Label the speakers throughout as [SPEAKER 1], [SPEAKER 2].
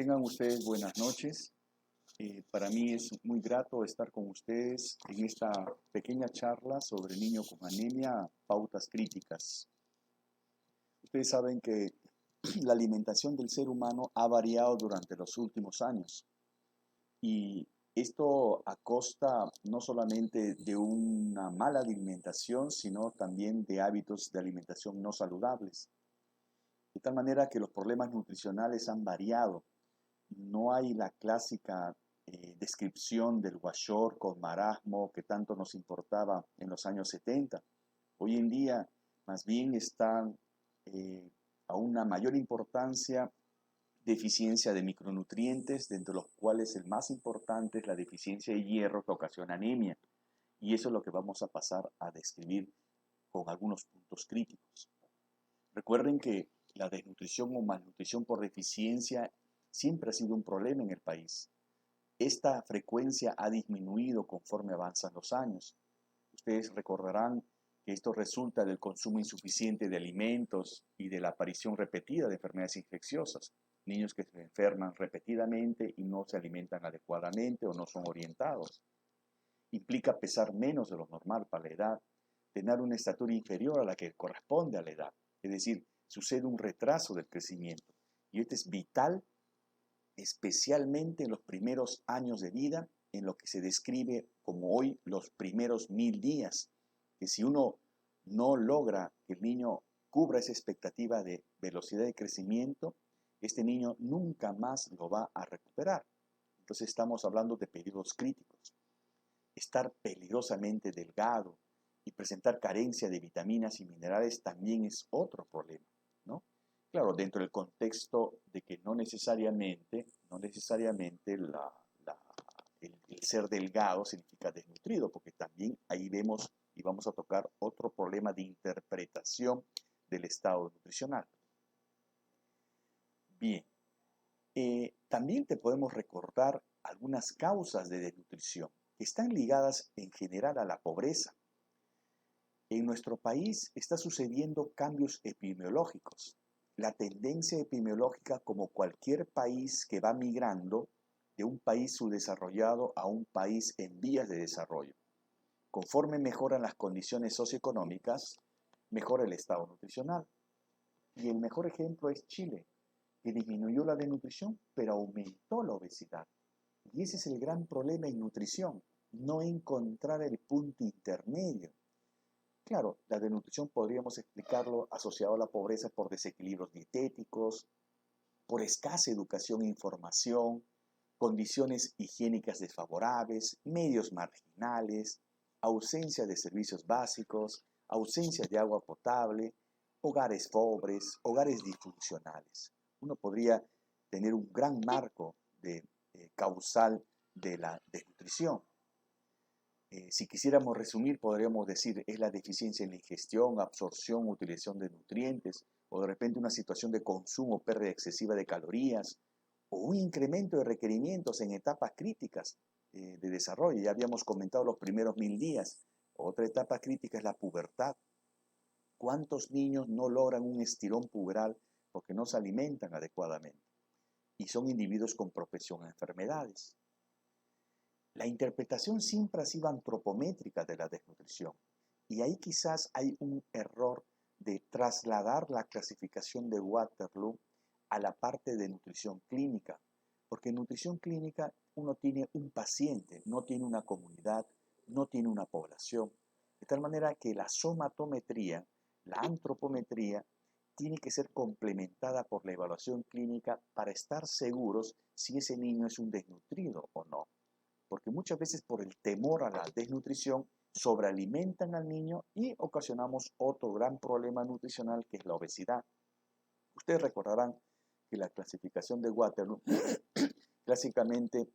[SPEAKER 1] Tengan ustedes buenas noches. Para mí es muy grato estar con ustedes en esta pequeña charla sobre niño con anemia, pautas críticas. Ustedes saben que la alimentación del ser humano ha variado durante los últimos años y esto a costa no solamente de una mala alimentación, sino también de hábitos de alimentación no saludables. De tal manera que los problemas nutricionales han variado. No hay la clásica descripción del Kwashiorkor con marasmo que tanto nos importaba en los años 70. Hoy en día, más bien están a una mayor importancia deficiencia de micronutrientes, dentro de los cuales el más importante es la deficiencia de hierro que ocasiona anemia. Y eso es lo que vamos a pasar a describir con algunos puntos críticos. Recuerden que la desnutrición o malnutrición por deficiencia siempre ha sido un problema en el país. Esta frecuencia ha disminuido conforme avanzan los años. Ustedes recordarán que esto resulta del consumo insuficiente de alimentos y de la aparición repetida de enfermedades infecciosas. Niños que se enferman repetidamente y no se alimentan adecuadamente o no son orientados. Implica pesar menos de lo normal para la edad, tener una estatura inferior a la que corresponde a la edad. Es decir, sucede un retraso del crecimiento. Y esto es vital, especialmente en los primeros años de vida, en lo que se describe como hoy los primeros 1000 días, que si uno no logra que el niño cubra esa expectativa de velocidad de crecimiento, este niño nunca más lo va a recuperar. Entonces estamos hablando de periodos críticos. Estar peligrosamente delgado y presentar carencia de vitaminas y minerales también es otro problema, ¿no? Claro, dentro del contexto de que no necesariamente el ser delgado significa desnutrido, porque también ahí vemos y vamos a tocar otro problema de interpretación del estado nutricional. Bien, también te podemos recordar algunas causas de desnutrición que están ligadas en general a la pobreza. En nuestro país está sucediendo cambios epidemiológicos. La tendencia epidemiológica, como cualquier país que va migrando de un país subdesarrollado a un país en vías de desarrollo. Conforme mejoran las condiciones socioeconómicas, mejora el estado nutricional. Y el mejor ejemplo es Chile, que disminuyó la desnutrición, pero aumentó la obesidad. Y ese es el gran problema en nutrición, no encontrar el punto intermedio. Claro, la desnutrición podríamos explicarlo asociado a la pobreza por desequilibrios dietéticos, por escasa educación e información, condiciones higiénicas desfavorables, medios marginales, ausencia de servicios básicos, ausencia de agua potable, hogares pobres, hogares disfuncionales. Uno podría tener un gran marco de causal de la desnutrición. Si quisiéramos resumir, podríamos decir es la deficiencia en la ingestión, absorción, utilización de nutrientes, o de repente una situación de consumo, pérdida excesiva de calorías, o un incremento de requerimientos en etapas críticas de desarrollo. Ya habíamos comentado los primeros 1000 días. Otra etapa crítica es la pubertad. ¿Cuántos niños no logran un estirón puberal porque no se alimentan adecuadamente? Y son individuos con propensión a enfermedades. La interpretación siempre ha sido antropométrica de la desnutrición. Y ahí quizás hay un error de trasladar la clasificación de Waterloo a la parte de nutrición clínica. Porque en nutrición clínica uno tiene un paciente, no tiene una comunidad, no tiene una población. De tal manera que la somatometría, la antropometría, tiene que ser complementada por la evaluación clínica para estar seguros si ese niño es un desnutrido o no. Porque muchas veces por el temor a la desnutrición sobrealimentan al niño y ocasionamos otro gran problema nutricional que es la obesidad. Ustedes recordarán que la clasificación de Waterloo clásicamente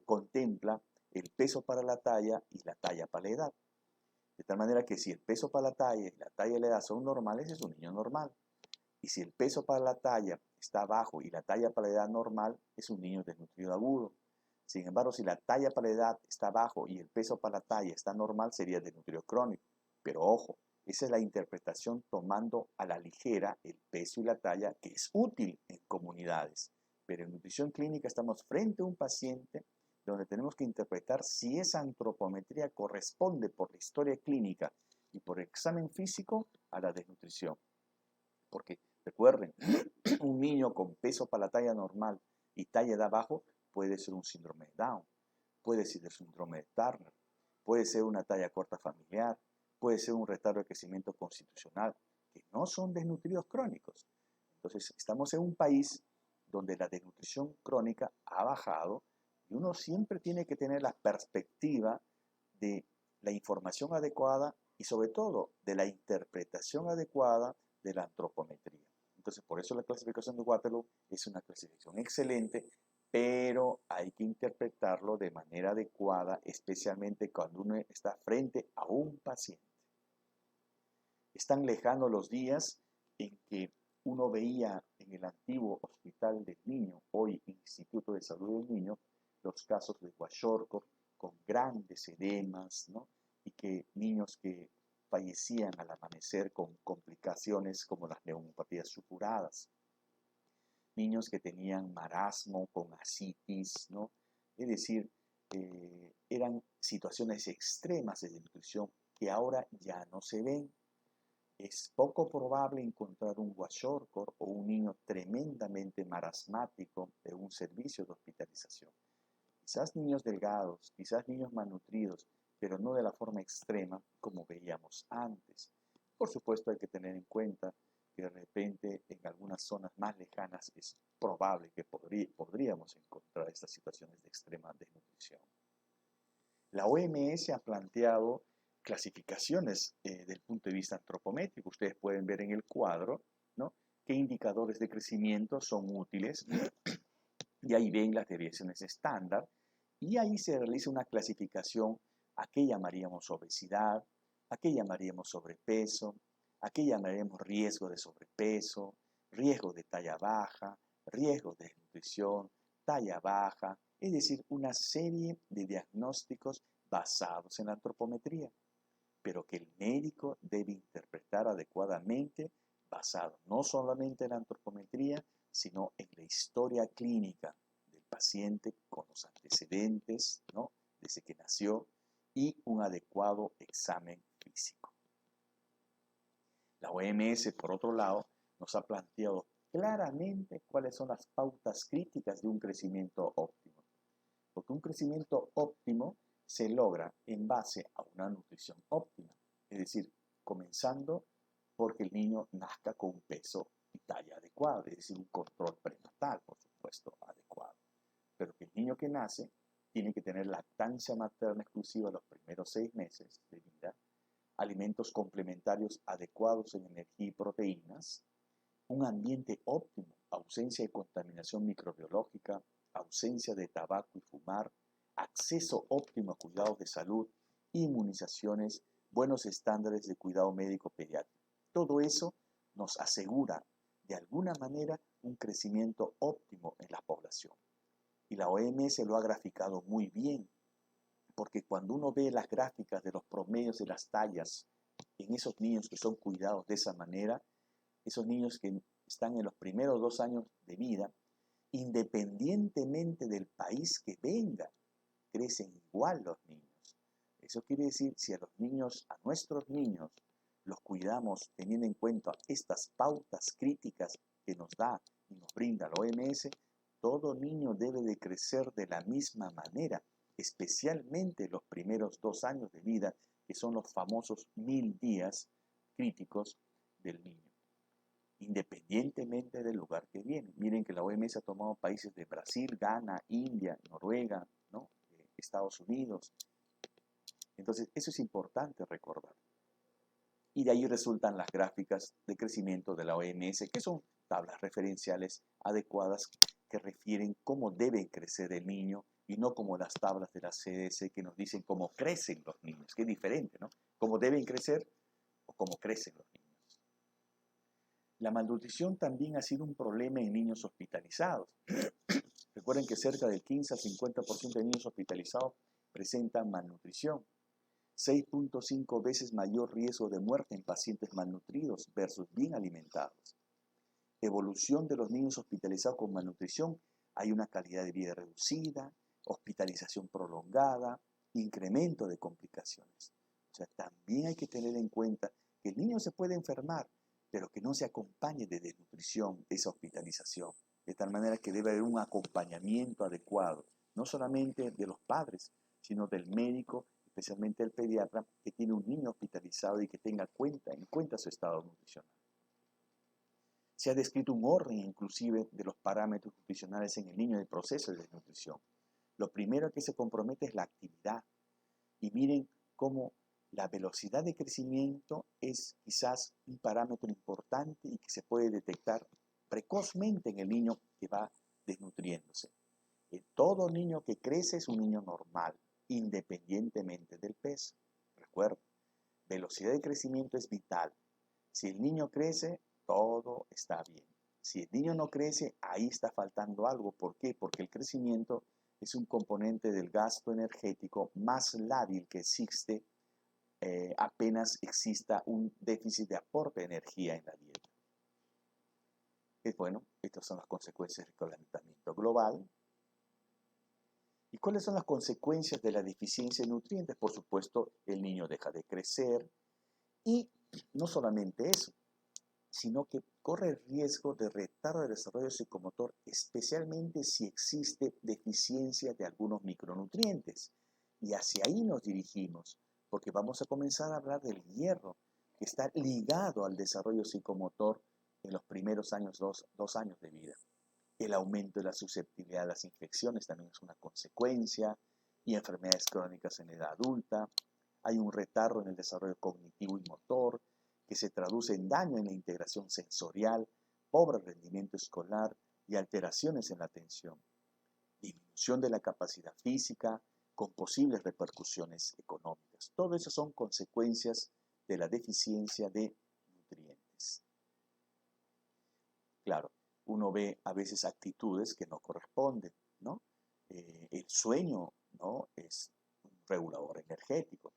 [SPEAKER 1] contempla el peso para la talla y la talla para la edad. De tal manera que si el peso para la talla y la talla de la edad son normales, es un niño normal. Y si el peso para la talla está bajo y la talla para la edad normal, es un niño desnutrido agudo. Sin embargo, si la talla para la edad está bajo y el peso para la talla está normal, sería desnutrido crónico. Pero ojo, esa es la interpretación tomando a la ligera el peso y la talla, que es útil en comunidades. Pero en nutrición clínica estamos frente a un paciente donde tenemos que interpretar si esa antropometría corresponde por la historia clínica y por examen físico a la desnutrición. Porque recuerden, un niño con peso para la talla normal y talla de abajo puede ser un síndrome de Down, puede ser un síndrome de Turner, puede ser una talla corta familiar, puede ser un retardo de crecimiento constitucional, que no son desnutridos crónicos. Entonces, estamos en un país donde la desnutrición crónica ha bajado y uno siempre tiene que tener la perspectiva de la información adecuada y sobre todo de la interpretación adecuada de la antropometría. Entonces, por eso la clasificación de Waterloo es una clasificación excelente, pero hay que interpretarlo de manera adecuada, especialmente cuando uno está frente a un paciente. Están lejanos los días en que uno veía en el antiguo Hospital del Niño, hoy Instituto de Salud del Niño, los casos de kwashiorkor con grandes edemas, ¿no? Y que niños que fallecían al amanecer con complicaciones como las neumopatías supuradas, niños que tenían marasmo con ascitis, ¿no? Es decir, eran situaciones extremas de desnutrición que ahora ya no se ven. Es poco probable encontrar un kwashiorkor o un niño tremendamente marasmático en un servicio de hospitalización. Quizás niños delgados, quizás niños malnutridos, pero no de la forma extrema como veíamos antes. Por supuesto, hay que tener en cuenta que de repente en algunas zonas más lejanas es probable que podríamos encontrar estas situaciones de extrema desnutrición. La OMS ha planteado clasificaciones del punto de vista antropométrico. Ustedes pueden ver en el cuadro, ¿no?, qué indicadores de crecimiento son útiles y ahí ven las desviaciones estándar y ahí se realiza una clasificación a qué llamaríamos obesidad, a qué llamaríamos sobrepeso, a qué llamaríamos riesgo de sobrepeso, riesgo de talla baja, riesgo de desnutrición, talla baja, es decir, una serie de diagnósticos basados en la antropometría, pero que el médico debe interpretar adecuadamente, basado no solamente en la antropometría, sino en la historia clínica del paciente con los antecedentes, ¿no?, desde que nació, y un adecuado examen físico. La OMS, por otro lado, nos ha planteado claramente cuáles son las pautas críticas de un crecimiento óptimo. Porque un crecimiento óptimo se logra en base a una nutrición óptima, es decir, comenzando porque el niño nazca con un peso y talla adecuado, es decir, un control prenatal, por supuesto, adecuado. Pero que el niño que nace tiene que tener lactancia materna exclusiva los primeros 6 meses de vida, alimentos complementarios adecuados en energía y proteínas, un ambiente óptimo, ausencia de contaminación microbiológica, ausencia de tabaco y fumar, acceso óptimo a cuidados de salud, inmunizaciones, buenos estándares de cuidado médico pediátrico. Todo eso nos asegura de alguna manera un crecimiento óptimo en la población. Y la OMS lo ha graficado muy bien, porque cuando uno ve las gráficas de los promedios de las tallas en esos niños que son cuidados de esa manera, esos niños que están en los primeros 2 años de vida, independientemente del país que venga, crecen igual los niños. Eso quiere decir, si a nuestros niños, los cuidamos teniendo en cuenta estas pautas críticas que nos da y nos brinda la OMS, todo niño debe de crecer de la misma manera, especialmente los primeros 2 años de vida, que son los famosos 1000 días críticos del niño, independientemente del lugar que viene. Miren que la OMS ha tomado países de Brasil, Ghana, India, Noruega, ¿no?, Estados Unidos. Entonces, eso es importante recordar. Y de ahí resultan las gráficas de crecimiento de la OMS, que son tablas referenciales adecuadas que refieren cómo debe crecer el niño y no como las tablas de la CDC que nos dicen cómo crecen los niños, que es diferente, ¿no? Cómo deben crecer o cómo crecen los niños. La malnutrición también ha sido un problema en niños hospitalizados. Recuerden que cerca del 15 al 50% de niños hospitalizados presentan malnutrición. 6.5 veces mayor riesgo de muerte en pacientes malnutridos versus bien alimentados. Evolución de los niños hospitalizados con malnutrición Hay una calidad de vida reducida, hospitalización prolongada, incremento de complicaciones. O sea, también hay que tener en cuenta que el niño se puede enfermar, pero que no se acompañe de desnutrición, esa hospitalización. De tal manera que debe haber un acompañamiento adecuado, no solamente de los padres, sino del médico, especialmente el pediatra, que tiene un niño hospitalizado y que tenga en cuenta su estado nutricional. Se ha descrito un orden inclusive de los parámetros nutricionales en el niño en el proceso de desnutrición. Lo primero que se compromete es la actividad. Y miren cómo la velocidad de crecimiento es quizás un parámetro importante y que se puede detectar precozmente en el niño que va desnutriéndose. Todo niño que crece es un niño normal, independientemente del peso. Recuerda, velocidad de crecimiento es vital. Si el niño crece, todo está bien. Si el niño no crece, ahí está faltando algo. ¿Por qué? Porque el crecimiento es un componente del gasto energético más lábil que existe apenas exista un déficit de aporte de energía en la dieta. Bueno, estas son las consecuencias del calentamiento global. ¿Y cuáles son las consecuencias de la deficiencia de nutrientes? Por supuesto, el niño deja de crecer y no solamente eso, sino que corre el riesgo de retardo del desarrollo psicomotor, especialmente si existe deficiencia de algunos micronutrientes. Y hacia ahí nos dirigimos, porque vamos a comenzar a hablar del hierro, que está ligado al desarrollo psicomotor en los primeros años, dos años de vida. El aumento de la susceptibilidad a las infecciones también es una consecuencia, y enfermedades crónicas en edad adulta. Hay un retardo en el desarrollo cognitivo y motor, que se traduce en daño en la integración sensorial, pobre rendimiento escolar y alteraciones en la atención. Disminución de la capacidad física con posibles repercusiones económicas. Todo eso son consecuencias de la deficiencia de nutrientes. Claro, uno ve a veces actitudes que no corresponden, ¿no? El sueño, ¿no?, es un regulador energético,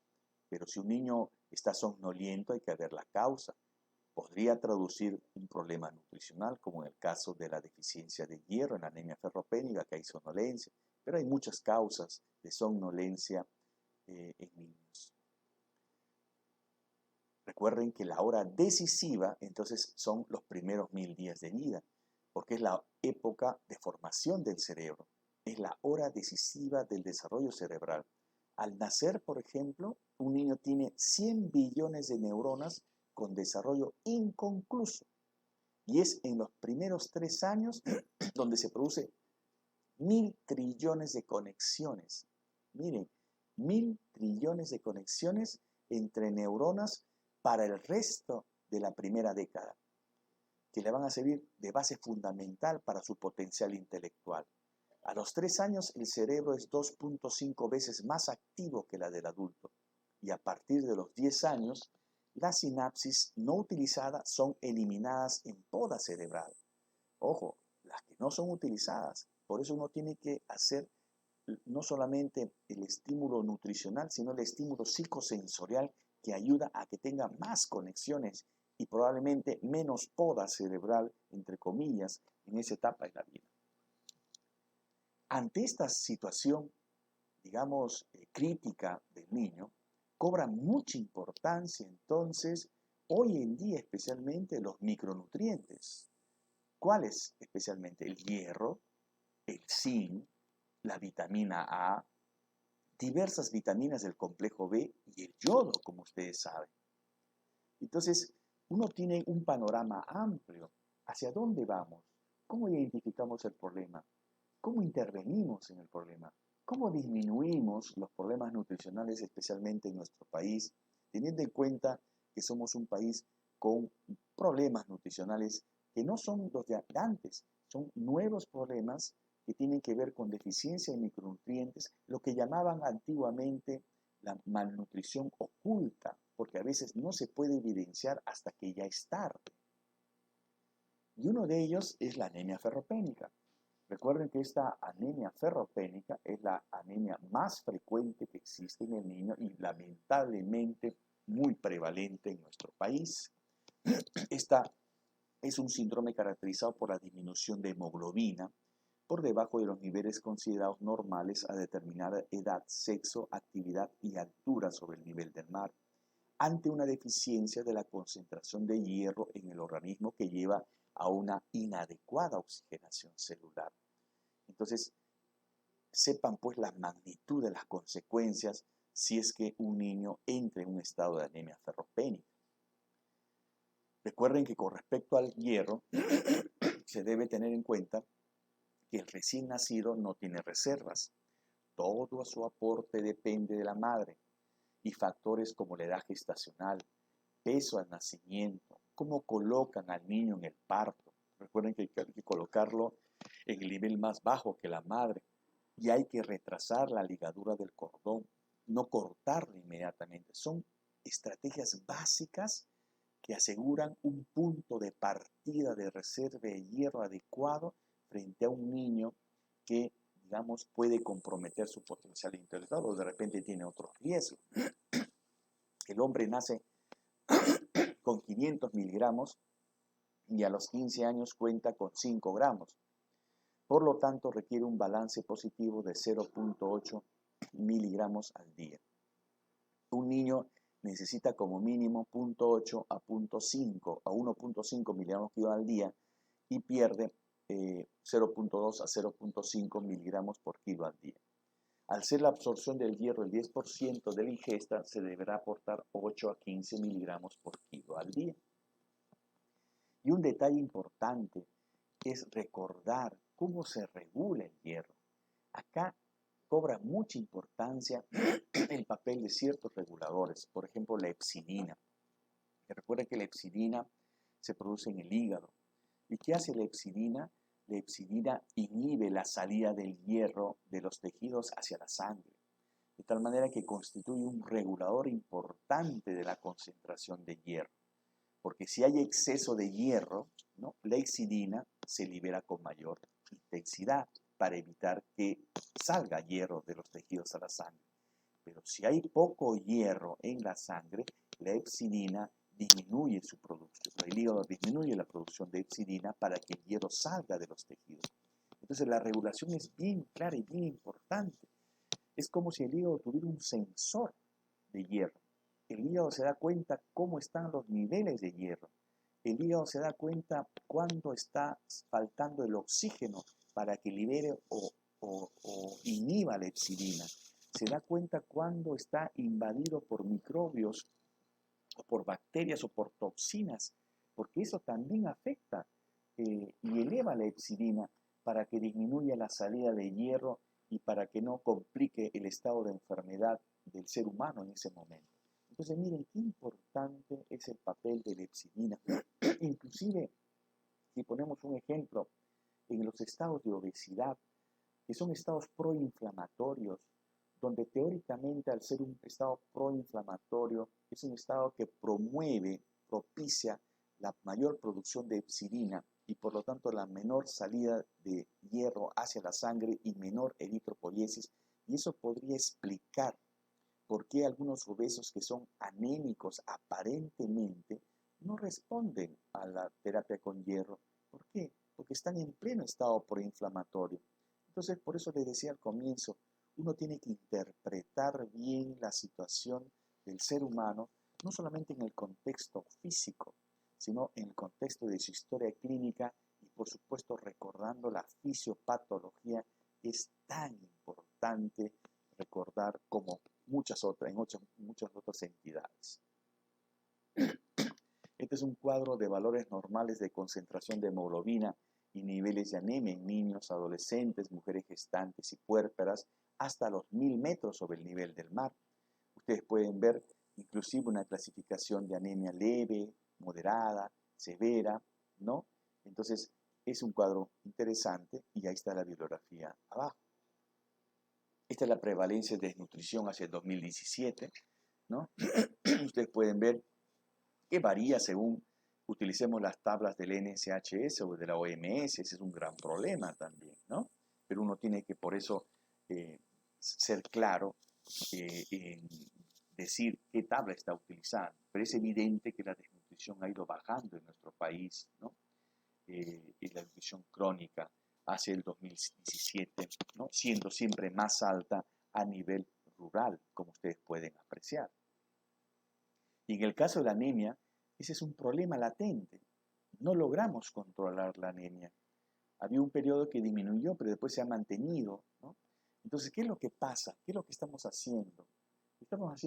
[SPEAKER 1] pero si un niño está somnoliento hay que ver la causa. Podría traducir un problema nutricional, como en el caso de la deficiencia de hierro en la anemia ferropénica, que hay somnolencia, pero hay muchas causas de somnolencia en niños. Recuerden que la hora decisiva, entonces, son los primeros 1000 días de vida, porque es la época de formación del cerebro, es la hora decisiva del desarrollo cerebral. Al nacer, por ejemplo, un niño tiene 100 billones de neuronas con desarrollo inconcluso, y es en los primeros 3 años donde se produce 1000 trillones de conexiones. Miren, 1000 trillones de conexiones entre neuronas para el resto de la primera década, que le van a servir de base fundamental para su potencial intelectual. A los 3 años el cerebro es 2.5 veces más activo que la del adulto, y a partir de los 10 años las sinapsis no utilizadas son eliminadas en poda cerebral. Ojo, las que no son utilizadas. Por eso uno tiene que hacer no solamente el estímulo nutricional, sino el estímulo psicosensorial, que ayuda a que tenga más conexiones y probablemente menos poda cerebral, entre comillas, en esa etapa de la vida. Ante esta situación, digamos, crítica del niño, cobra mucha importancia entonces, hoy en día especialmente, los micronutrientes. ¿Cuáles especialmente? El hierro, el zinc, la vitamina A, diversas vitaminas del complejo B y el yodo, como ustedes saben. Entonces, uno tiene un panorama amplio. ¿Hacia dónde vamos? ¿Cómo identificamos el problema? ¿Cómo intervenimos en el problema? ¿Cómo disminuimos los problemas nutricionales, especialmente en nuestro país, teniendo en cuenta que somos un país con problemas nutricionales que no son los de antes, son nuevos problemas que tienen que ver con deficiencia de micronutrientes, lo que llamaban antiguamente la malnutrición oculta, porque a veces no se puede evidenciar hasta que ya es tarde. Y uno de ellos es la anemia ferropénica. Recuerden que esta anemia ferropénica es la anemia más frecuente que existe en el niño y lamentablemente muy prevalente en nuestro país. Esta es un síndrome caracterizado por la disminución de hemoglobina, por debajo de los niveles considerados normales a determinada edad, sexo, actividad y altura sobre el nivel del mar, ante una deficiencia de la concentración de hierro en el organismo que lleva a una inadecuada oxigenación celular. Entonces, sepan pues la magnitud de las consecuencias si es que un niño entra en un estado de anemia ferropénica. Recuerden que con respecto al hierro, se debe tener en cuenta que el recién nacido no tiene reservas. Todo su aporte depende de la madre y factores como la edad gestacional, peso al nacimiento, cómo colocan al niño en el parto. Recuerden que hay que colocarlo en el nivel más bajo que la madre y hay que retrasar la ligadura del cordón, no cortarlo inmediatamente. Son estrategias básicas que aseguran un punto de partida de reserva de hierro adecuado frente a un niño que, digamos, puede comprometer su potencial intelectual o de repente tiene otros riesgos. El hombre nace con 500 miligramos y a los 15 años cuenta con 5 gramos. Por lo tanto, requiere un balance positivo de 0.8 miligramos al día. Un niño necesita como mínimo 0.8 a 1.5 miligramos al día y pierde 0.2 a 0.5 miligramos por kilo al día. Al ser la absorción del hierro el 10% de la ingesta, se deberá aportar 8 a 15 miligramos por kilo al día. Y un detalle importante es recordar cómo se regula el hierro. Acá cobra mucha importancia el papel de ciertos reguladores, por ejemplo la epsidina. Recuerda que la epsidina se produce en el hígado. ¿Y qué hace la epsidina? La epsidina inhibe la salida del hierro de los tejidos hacia la sangre, de tal manera que constituye un regulador importante de la concentración de hierro. Porque si hay exceso de hierro, ¿no?, la epsidina se libera con mayor intensidad para evitar que salga hierro de los tejidos a la sangre. Pero si hay poco hierro en la sangre, la epsidina disminuye su producción. El hígado disminuye la producción de epsidina para que el hierro salga de los tejidos. Entonces la regulación es bien clara y bien importante. Es como si el hígado tuviera un sensor de hierro. El hígado se da cuenta cómo están los niveles de hierro. El hígado se da cuenta cuándo está faltando el oxígeno para que libere o inhiba la epsidina. Se da cuenta cuándo está invadido por microbios o por bacterias o por toxinas, porque eso también afecta y eleva la epsidina para que disminuya la salida de hierro y para que no complique el estado de enfermedad del ser humano en ese momento. Entonces miren qué importante es el papel de la epsidina. Inclusive, si ponemos un ejemplo, en los estados de obesidad, que son estados proinflamatorios, donde teóricamente al ser un estado proinflamatorio es un estado que propicia la mayor producción de epsidina y por lo tanto la menor salida de hierro hacia la sangre y menor eritropoiesis, y eso podría explicar por qué algunos obesos que son anémicos aparentemente no responden a la terapia con hierro. ¿Por qué? Porque están en pleno estado proinflamatorio. Entonces, por eso les decía al comienzo, uno tiene que interpretar bien la situación del ser humano, no solamente en el contexto físico, sino en el contexto de su historia clínica y, por supuesto, recordando la fisiopatología, que es tan importante recordar como muchas otras entidades. Este es un cuadro de valores normales de concentración de hemoglobina y niveles de anemia en niños, adolescentes, mujeres gestantes y puérperas hasta los 1000 metros sobre el nivel del mar. Ustedes pueden ver inclusive una clasificación de anemia leve, moderada, severa, ¿no? Entonces es un cuadro interesante y ahí está la bibliografía abajo. Esta es la prevalencia de desnutrición hacia el 2017, ¿no? Ustedes pueden ver que varía según utilicemos las tablas del NSHS o de la OMS. Ese es un gran problema también, ¿no? Pero uno tiene que por eso ser claro en decir qué tabla está utilizando. Pero es evidente que la desnutrición ha ido bajando en nuestro país, ¿no? Y la desnutrición crónica hacia el 2017, ¿no? Siendo siempre más alta a nivel rural, como ustedes pueden apreciar. Y en el caso de la anemia, ese es un problema latente. No logramos controlar la anemia. Había un periodo que disminuyó, pero después se ha mantenido, ¿no? Entonces, ¿qué es lo que pasa? ¿Qué es lo que estamos haciendo? ¿Estamos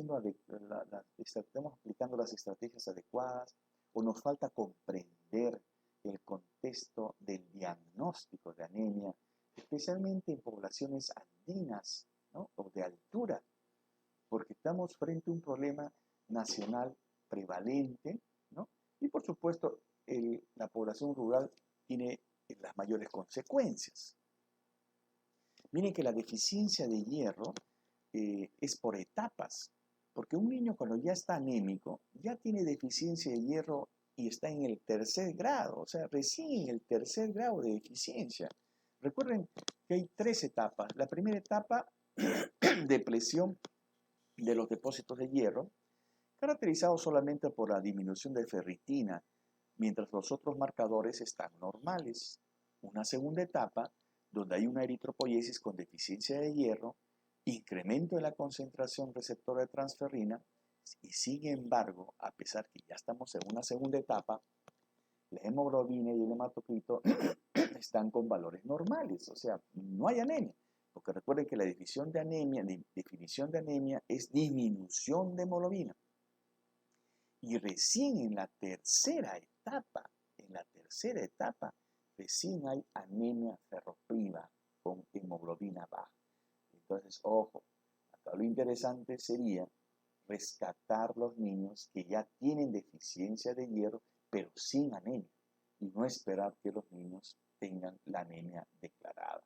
[SPEAKER 1] aplicando las estrategias adecuadas o nos falta comprender el contexto del diagnóstico de anemia, especialmente en poblaciones andinas, ¿no? O de altura? Porque estamos frente a un problema nacional prevalente, ¿no? Y por supuesto, la población rural tiene las mayores consecuencias. Miren que la deficiencia de hierro es por etapas, porque un niño cuando ya está anémico, ya tiene deficiencia de hierro y está en el tercer grado, o sea, recién en el tercer grado de deficiencia. Recuerden que hay 3 etapas. La primera etapa, depresión de los depósitos de hierro, caracterizado solamente por la disminución de ferritina, mientras los otros marcadores están normales. Una segunda etapa, donde hay una eritropoiesis con deficiencia de hierro, incremento de la concentración receptora de transferrina, y sin embargo, a pesar que ya estamos en una segunda etapa, la hemoglobina y el hematocrito están con valores normales, o sea, no hay anemia. Porque recuerden que la definición de anemia es disminución de hemoglobina. Y recién en la tercera etapa, recién hay anemia ferropriva con hemoglobina baja. Entonces, ojo, acá lo interesante sería rescatar los niños que ya tienen deficiencia de hierro, pero sin anemia, y no esperar que los niños tengan la anemia declarada,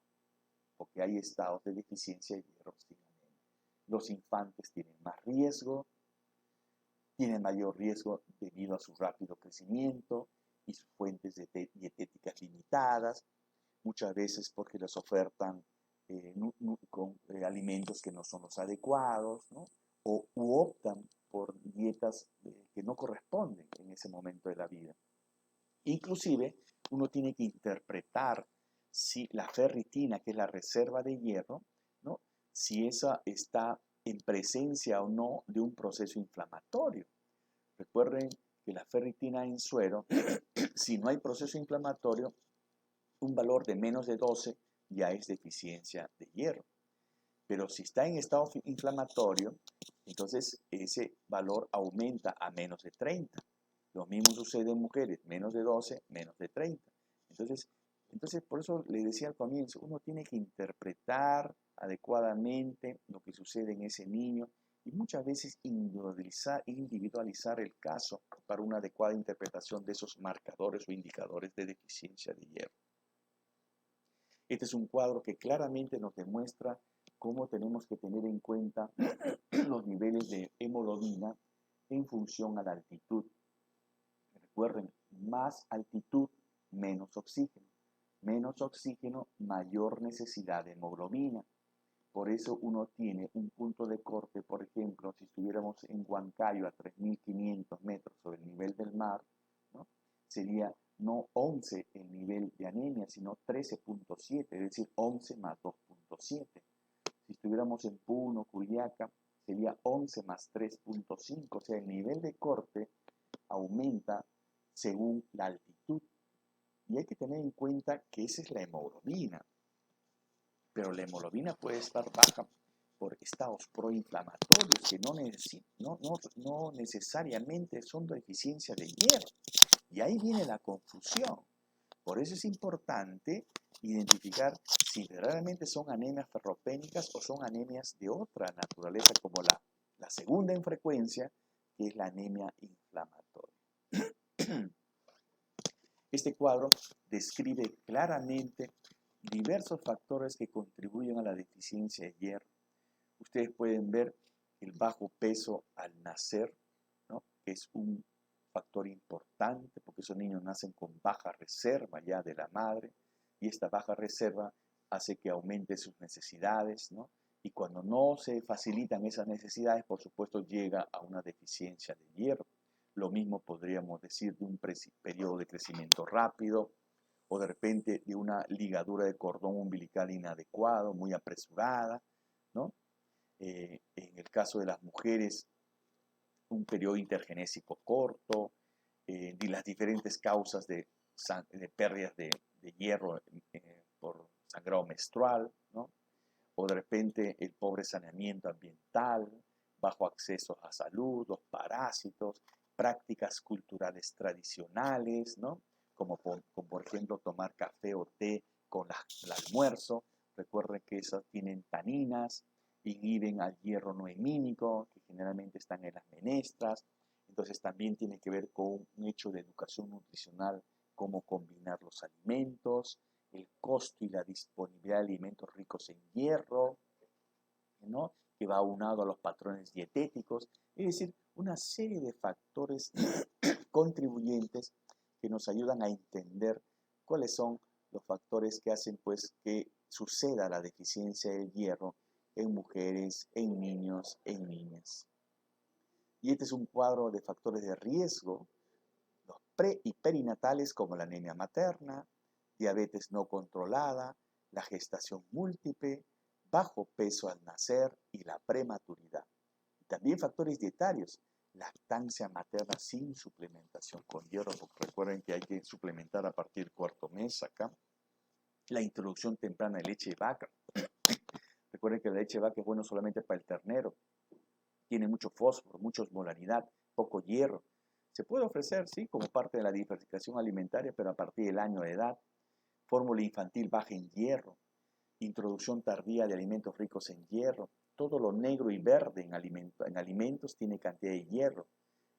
[SPEAKER 1] porque hay estados de deficiencia de hierro sin anemia. Los infantes tienen más riesgo, tienen mayor riesgo debido a su rápido crecimiento y sus fuentes dietéticas limitadas, muchas veces porque les ofertan alimentos que no son los adecuados, ¿no? U optan por dietas que no corresponden en ese momento de la vida. Inclusive, uno tiene que interpretar si la ferritina, que es la reserva de hierro, ¿no? Si esa está en presencia o no de un proceso inflamatorio. Recuerden que la ferritina en suero, si no hay proceso inflamatorio, un valor de menos de 12 ya es deficiencia de hierro. Pero si está en estado inflamatorio, entonces ese valor aumenta a menos de 30. Lo mismo sucede en mujeres, menos de 12, menos de 30. Entonces por eso le decía al comienzo, uno tiene que interpretar adecuadamente lo que sucede en ese niño y muchas veces individualizar el caso para una adecuada interpretación de esos marcadores o indicadores de deficiencia de hierro. Este es un cuadro que claramente nos demuestra cómo tenemos que tener en cuenta los niveles de hemoglobina en función a la altitud. Recuerden, más altitud, menos oxígeno. Menos oxígeno, mayor necesidad de hemoglobina. Por eso uno tiene un punto de corte, por ejemplo, si estuviéramos en Huancayo a 3.500 metros sobre el nivel del mar, ¿no? Sería no 11 el nivel de anemia, sino 13.7, es decir, 11 más 2.7. Si estuviéramos en Puno, Curiaca, sería 11 más 3.5, o sea, el nivel de corte aumenta según la altitud. Y hay que tener en cuenta que esa es la hemoglobina. Pero la hemoglobina puede estar baja por estados proinflamatorios que no necesariamente son de deficiencia de hierro. Y ahí viene la confusión. Por eso es importante identificar si realmente son anemias ferropénicas o son anemias de otra naturaleza, como la segunda en frecuencia, que es la anemia inflamatoria. Este cuadro describe claramente diversos factores que contribuyen a la deficiencia de hierro. Ustedes pueden ver el bajo peso al nacer, ¿no? Que es un factor importante porque esos niños nacen con baja reserva ya de la madre y esta baja reserva hace que aumente sus necesidades, ¿no? Y cuando no se facilitan esas necesidades, por supuesto, llega a una deficiencia de hierro. Lo mismo podríamos decir de un periodo de crecimiento rápido o de repente de una ligadura de cordón umbilical inadecuado, muy apresurada, ¿no? En el caso de las mujeres, un periodo intergenésico corto, las diferentes causas de pérdidas de hierro por sangrado menstrual, ¿no? O de repente el pobre saneamiento ambiental, bajo acceso a salud, los parásitos, prácticas culturales tradicionales, ¿no? Como por ejemplo tomar café o té con el almuerzo. Recuerden que esas tienen taninas, inhiben al hierro noemínico, que generalmente están en las menestras. Entonces también tiene que ver con un hecho de educación nutricional, cómo combinar los alimentos, el costo y la disponibilidad de alimentos ricos en hierro, ¿no? Que va aunado a los patrones dietéticos, es decir, una serie de factores contribuyentes que nos ayudan a entender cuáles son los factores que hacen pues que suceda la deficiencia del hierro en mujeres, en niños, en niñas. Y este es un cuadro de factores de riesgo, los pre y perinatales como la anemia materna, diabetes no controlada, la gestación múltiple, bajo peso al nacer y la prematuridad. Y también factores dietarios, lactancia materna sin suplementación con hierro, porque recuerden que hay que suplementar a partir del cuarto mes acá. La introducción temprana de leche de vaca. Recuerden que la leche de vaca es bueno solamente para el ternero. Tiene mucho fósforo, mucha osmolaridad, poco hierro. Se puede ofrecer, sí, como parte de la diversificación alimentaria, pero a partir del año de edad. Fórmula infantil baja en hierro. Introducción tardía de alimentos ricos en hierro. Todo lo negro y verde en alimentos tiene cantidad de hierro.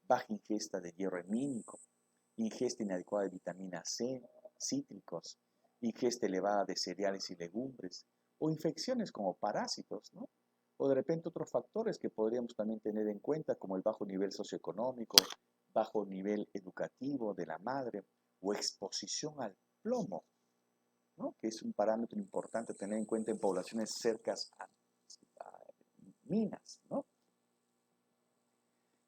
[SPEAKER 1] Baja ingesta de hierro hemínico. Ingesta inadecuada de vitamina C, cítricos. Ingesta elevada de cereales y legumbres. O infecciones como parásitos, ¿no? O de repente otros factores que podríamos también tener en cuenta, como el bajo nivel socioeconómico, bajo nivel educativo de la madre, o exposición al plomo, ¿no? Que es un parámetro importante a tener en cuenta en poblaciones cercanas a minas, ¿no?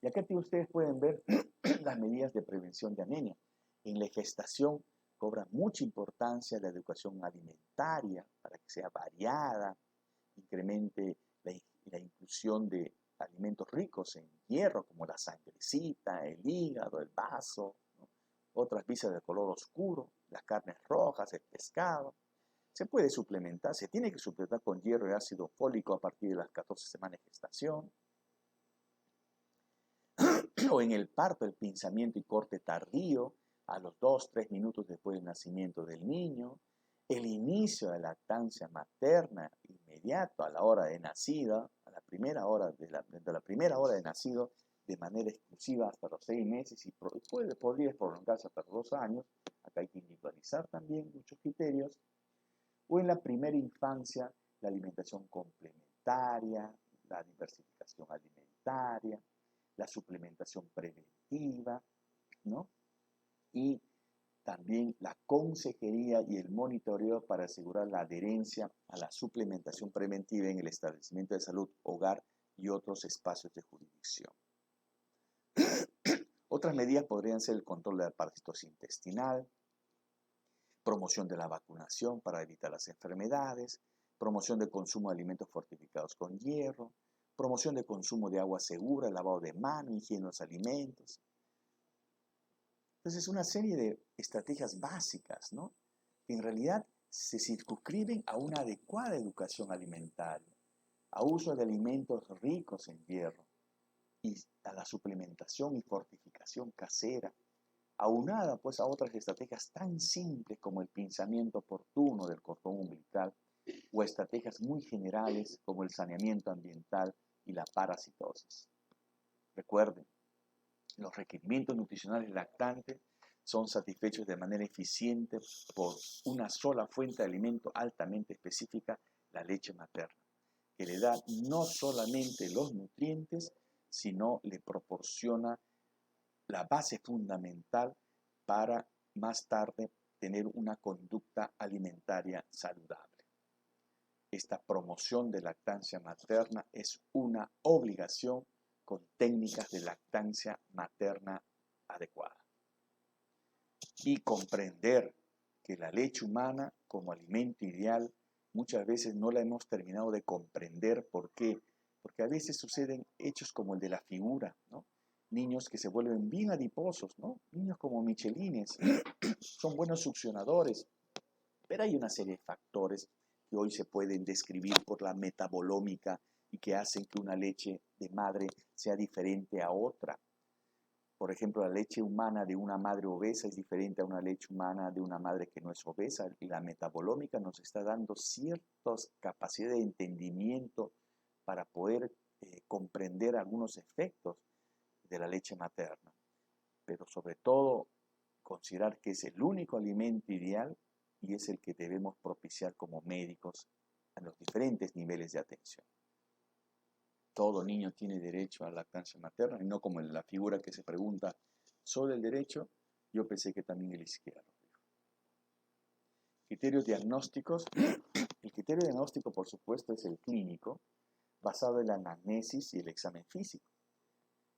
[SPEAKER 1] Y acá ustedes pueden ver las medidas de prevención de anemia. En la gestación cobra mucha importancia la educación alimentaria para que sea variada, incremente la inclusión de alimentos ricos en hierro, como la sangrecita, el hígado, el vaso, ¿no? Otras vísceras de color oscuro, las carnes rojas, el pescado. Se puede suplementar, se tiene que suplementar con hierro y ácido fólico a partir de las 14 semanas de gestación. O en el parto, el pinzamiento y corte tardío, a los 2-3 minutos después del nacimiento del niño. El inicio de lactancia materna inmediato a la hora de nacida, a la primera hora de la primera hora de nacido, de manera exclusiva hasta los 6 meses y podría prolongarse hasta los 2 años. Acá hay que individualizar también muchos criterios. O en la primera infancia, la alimentación complementaria, la diversificación alimentaria, la suplementación preventiva, ¿no? Y también la consejería y el monitoreo para asegurar la adherencia a la suplementación preventiva en el establecimiento de salud, hogar y otros espacios de jurisdicción. Otras medidas podrían ser el control de la parasitosis intestinal, promoción de la vacunación para evitar las enfermedades, promoción de consumo de alimentos fortificados con hierro, promoción de consumo de agua segura, lavado de manos, higiene de los alimentos. Entonces, una serie de estrategias básicas, ¿no? Que en realidad se circunscriben a una adecuada educación alimentaria, a uso de alimentos ricos en hierro y a la suplementación y fortificación casera, aunada pues a otras estrategias tan simples como el pinzamiento oportuno del cordón umbilical o estrategias muy generales como el saneamiento ambiental y la parasitosis. Recuerden, los requerimientos nutricionales lactantes son satisfechos de manera eficiente por una sola fuente de alimento altamente específica, la leche materna, que le da no solamente los nutrientes, sino le proporciona la base fundamental para más tarde tener una conducta alimentaria saludable. Esta promoción de lactancia materna es una obligación con técnicas de lactancia materna adecuada. Y comprender que la leche humana como alimento ideal muchas veces no la hemos terminado de comprender. ¿Por qué? Porque a veces suceden hechos como el de la figura, ¿no? Niños que se vuelven bien adiposos, ¿no? Niños como michelines, son buenos succionadores, pero hay una serie de factores que hoy se pueden describir por la metabolómica y que hacen que una leche de madre sea diferente a otra. Por ejemplo, la leche humana de una madre obesa es diferente a una leche humana de una madre que no es obesa. Y la metabolómica nos está dando ciertas capacidades de entendimiento para poder comprender algunos efectos de la leche materna. Pero sobre todo, considerar que es el único alimento ideal y es el que debemos propiciar como médicos a los diferentes niveles de atención. Todo niño tiene derecho a lactancia materna, y no como en la figura que se pregunta, ¿solo el derecho? Yo pensé que también el izquierdo. Criterios diagnósticos. El criterio diagnóstico, por supuesto, es el clínico, basado en la anamnesis y el examen físico.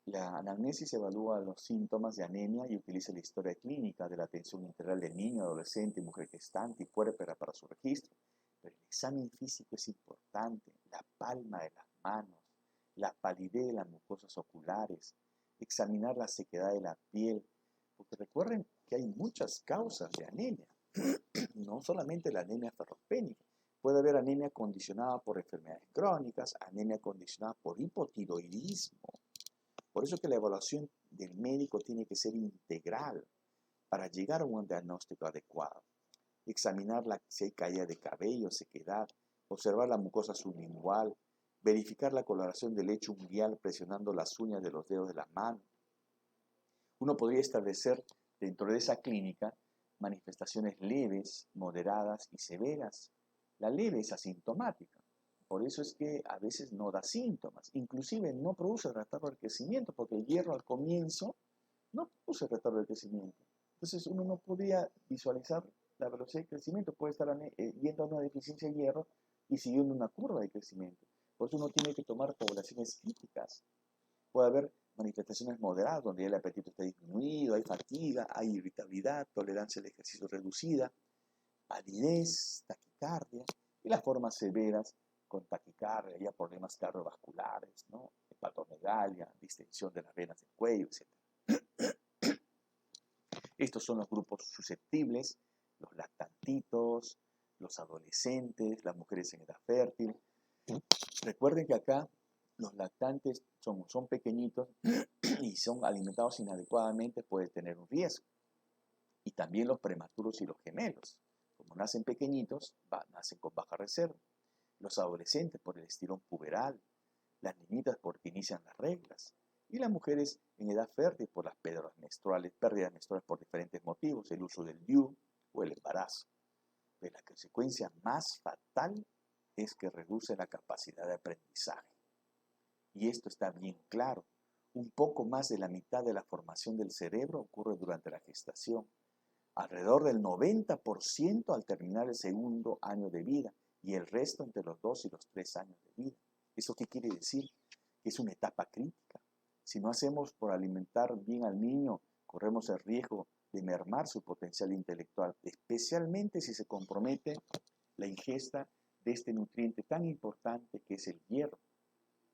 [SPEAKER 1] La anamnesis evalúa los síntomas de anemia y utiliza la historia clínica de la atención integral del niño, adolescente, mujer gestante y puérpera para su registro. Pero el examen físico es importante, la palma de las manos, la palidez de las mucosas oculares, examinar la sequedad de la piel, porque recuerden que hay muchas causas de anemia, no solamente la anemia ferropénica. Puede haber anemia condicionada por enfermedades crónicas, anemia condicionada por hipotiroidismo. Por eso que la evaluación del médico tiene que ser integral para llegar a un diagnóstico adecuado. Examinar si hay caída de cabello, sequedad, observar la mucosa sublingual, verificar la coloración del lecho unguial presionando las uñas de los dedos de la mano. Uno podría establecer dentro de esa clínica manifestaciones leves, moderadas y severas. La leve es asintomática, por eso es que a veces no da síntomas, inclusive no produce retardo del crecimiento, porque el hierro al comienzo no produce retardo del crecimiento. Entonces uno no podría visualizar la velocidad de crecimiento, puede estar yendo a una deficiencia de hierro y siguiendo una curva de crecimiento. Por eso uno tiene que tomar poblaciones críticas. Puede haber manifestaciones moderadas, donde el apetito está disminuido, hay fatiga, hay irritabilidad, tolerancia al ejercicio reducida, palidez, taquicardia, y las formas severas con taquicardia, ya problemas cardiovasculares, ¿no? Hepatomegalia, distensión de las venas del cuello, etc. Estos son los grupos susceptibles, los lactantitos, los adolescentes, las mujeres en edad fértil. Recuerden que acá los lactantes son pequeñitos y son alimentados inadecuadamente, puede tener un riesgo. Y también los prematuros y los gemelos. Como nacen pequeñitos, nacen con baja reserva. Los adolescentes por el estirón puberal, las niñitas porque inician las reglas, y las mujeres en edad fértil por las pérdidas menstruales por diferentes motivos, el uso del DIU o el embarazo. Pero la consecuencia más fatal es que reduce la capacidad de aprendizaje. Y esto está bien claro. Un poco más de la mitad de la formación del cerebro ocurre durante la gestación, alrededor del 90% al terminar el segundo año de vida y el resto entre los 2 y los 3 años de vida. ¿Eso qué quiere decir? Que es una etapa crítica. Si no hacemos por alimentar bien al niño, corremos el riesgo de mermar su potencial intelectual, especialmente si se compromete la ingesta de este nutriente tan importante que es el hierro.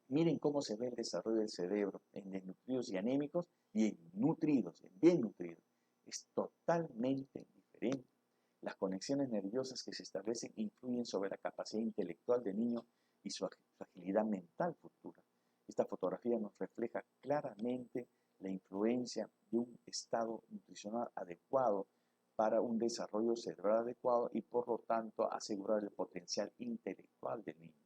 [SPEAKER 1] Miren cómo se ve el desarrollo del cerebro en desnutridos y anémicos y en nutridos, en bien nutridos. Es totalmente diferente. Las conexiones nerviosas que se establecen influyen sobre la capacidad intelectual del niño y su agilidad mental futura. Esta fotografía nos refleja claramente la influencia de un estado nutricional adecuado para un desarrollo cerebral adecuado y por lo tanto asegurar el potencial intelectual del niño.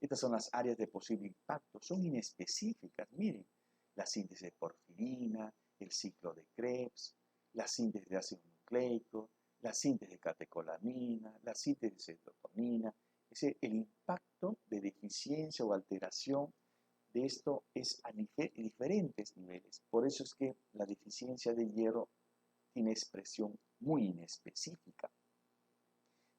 [SPEAKER 1] Estas son las áreas de posible impacto, son inespecíficas. Miren, la síntesis de porfirina, el ciclo de Krebs, la síntesis de ácido nucleico, la síntesis de catecolamina, la síntesis de serotonina. Es decir, el impacto de deficiencia o alteración de esto es a diferentes niveles. Por eso es que la deficiencia de hierro tiene expresión muy inespecífica.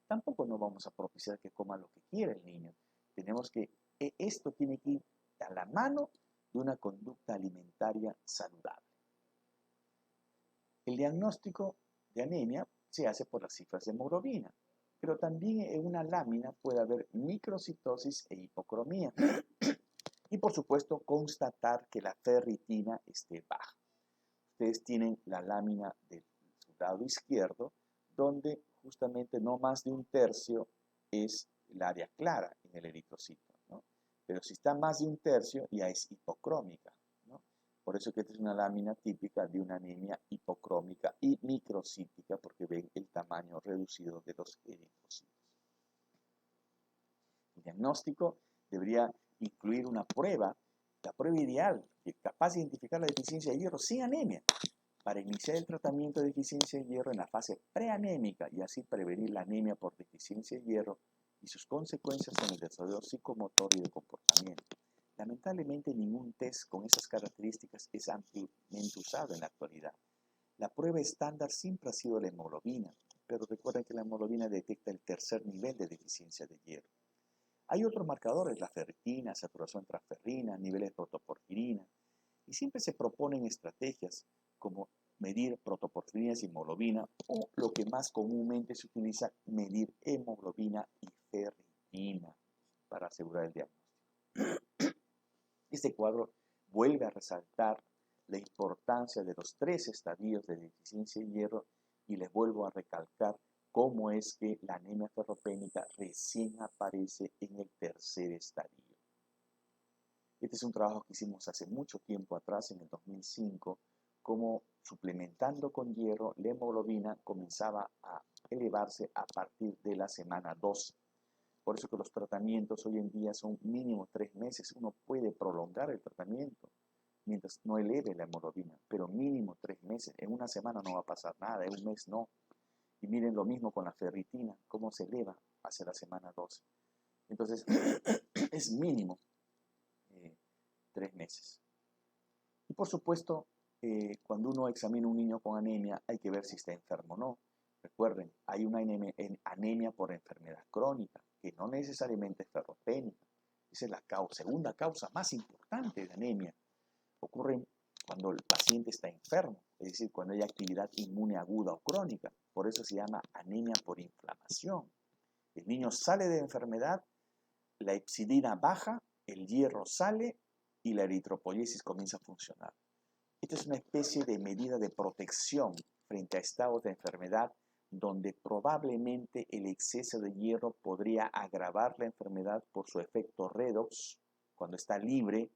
[SPEAKER 1] Tampoco no vamos a propiciar que coma lo que quiera el niño. Tenemos que, esto tiene que ir a la mano de una conducta alimentaria saludable. El diagnóstico de anemia se hace por las cifras de hemoglobina, pero también en una lámina puede haber microcitosis e hipocromía. Y por supuesto, constatar que la ferritina esté baja. Ustedes tienen la lámina del lado izquierdo, donde justamente no más de un tercio es el área clara en el eritrocito, ¿no? Pero si está más de un tercio, ya es hipocrómica, ¿no? Por eso que esta es una lámina típica de una anemia hipocrómica y microcítica, porque ven el tamaño reducido de los eritrocitos. El diagnóstico debería incluir una prueba, la prueba ideal, que es capaz de identificar la deficiencia de hierro sin anemia, para iniciar el tratamiento de deficiencia de hierro en la fase preanémica y así prevenir la anemia por deficiencia de hierro y sus consecuencias en el desarrollo psicomotor y de comportamiento. Lamentablemente, ningún test con esas características es ampliamente usado en la actualidad. La prueba estándar siempre ha sido la hemoglobina, pero recuerden que la hemoglobina detecta el tercer nivel de deficiencia de hierro. Hay otros marcadores, la ferritina, saturación transferrina, niveles de protoporfirina, y siempre se proponen estrategias como medir protoporfirinas y hemoglobina, o lo que más comúnmente se utiliza, medir hemoglobina y ferritina para asegurar el diagnóstico. Este cuadro vuelve a resaltar la importancia de los 3 estadios de deficiencia de hierro y les vuelvo a recalcar cómo es que la anemia ferropénica recién aparece en el tercer estadio. Este es un trabajo que hicimos hace mucho tiempo atrás, en el 2005, como suplementando con hierro, la hemoglobina comenzaba a elevarse a partir de la semana 12. Por eso que los tratamientos hoy en día son mínimo 3 meses. Uno puede prolongar el tratamiento mientras no eleve la hemoglobina, pero mínimo 3 meses. En una semana no va a pasar nada, en un mes no. Y miren lo mismo con la ferritina, cómo se eleva hacia la semana 12. Entonces, es mínimo 3 meses. Y por supuesto, cuando uno examina a un niño con anemia, hay que ver si está enfermo o no. Recuerden, hay una anemia por enfermedad crónica, que no necesariamente es ferropénica. Esa es la segunda causa más importante de anemia. Ocurre cuando el paciente está enfermo, es decir, cuando hay actividad inmune aguda o crónica. Por eso se llama anemia por inflamación. El niño sale de enfermedad, la hepcidina baja, el hierro sale y la eritropoyesis comienza a funcionar. Esta es una especie de medida de protección frente a estados de enfermedad donde probablemente el exceso de hierro podría agravar la enfermedad por su efecto redox, cuando está libre,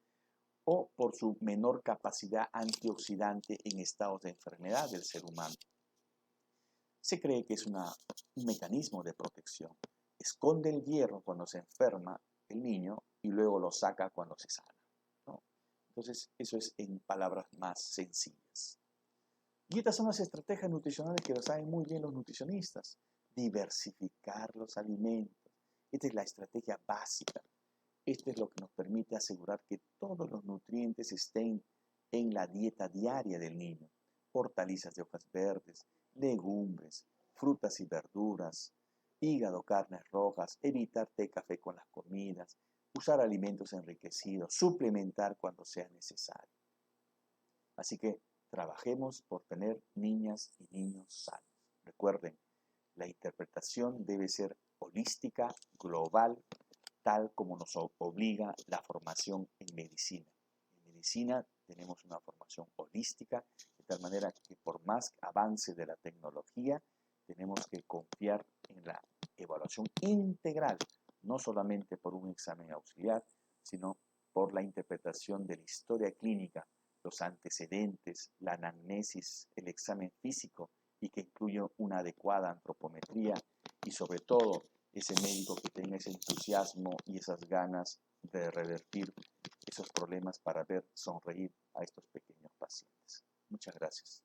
[SPEAKER 1] o por su menor capacidad antioxidante en estados de enfermedad del ser humano. Se cree que es un mecanismo de protección. Esconde el hierro cuando se enferma el niño y luego lo saca cuando se sana, ¿no? Entonces, eso es en palabras más sencillas. Y estas son las estrategias nutricionales que lo saben muy bien los nutricionistas. Diversificar los alimentos. Esta es la estrategia básica. Esto es lo que nos permite asegurar que todos los nutrientes estén en la dieta diaria del niño. Hortalizas de hojas verdes, legumbres, frutas y verduras, hígado, carnes rojas, evitar té, café con las comidas, usar alimentos enriquecidos, suplementar cuando sea necesario. Así que trabajemos por tener niñas y niños sanos. Recuerden, la interpretación debe ser holística, global, tal como nos obliga la formación en medicina. En medicina tenemos una formación holística, de tal manera que por más avance de la tecnología, tenemos que confiar en la evaluación integral, no solamente por un examen auxiliar, sino por la interpretación de la historia clínica, los antecedentes, la anamnesis, el examen físico y que incluye una adecuada antropometría y sobre todo ese médico que tenga ese entusiasmo y esas ganas de revertir esos problemas para ver sonreír a estos pequeños pacientes. Muchas gracias.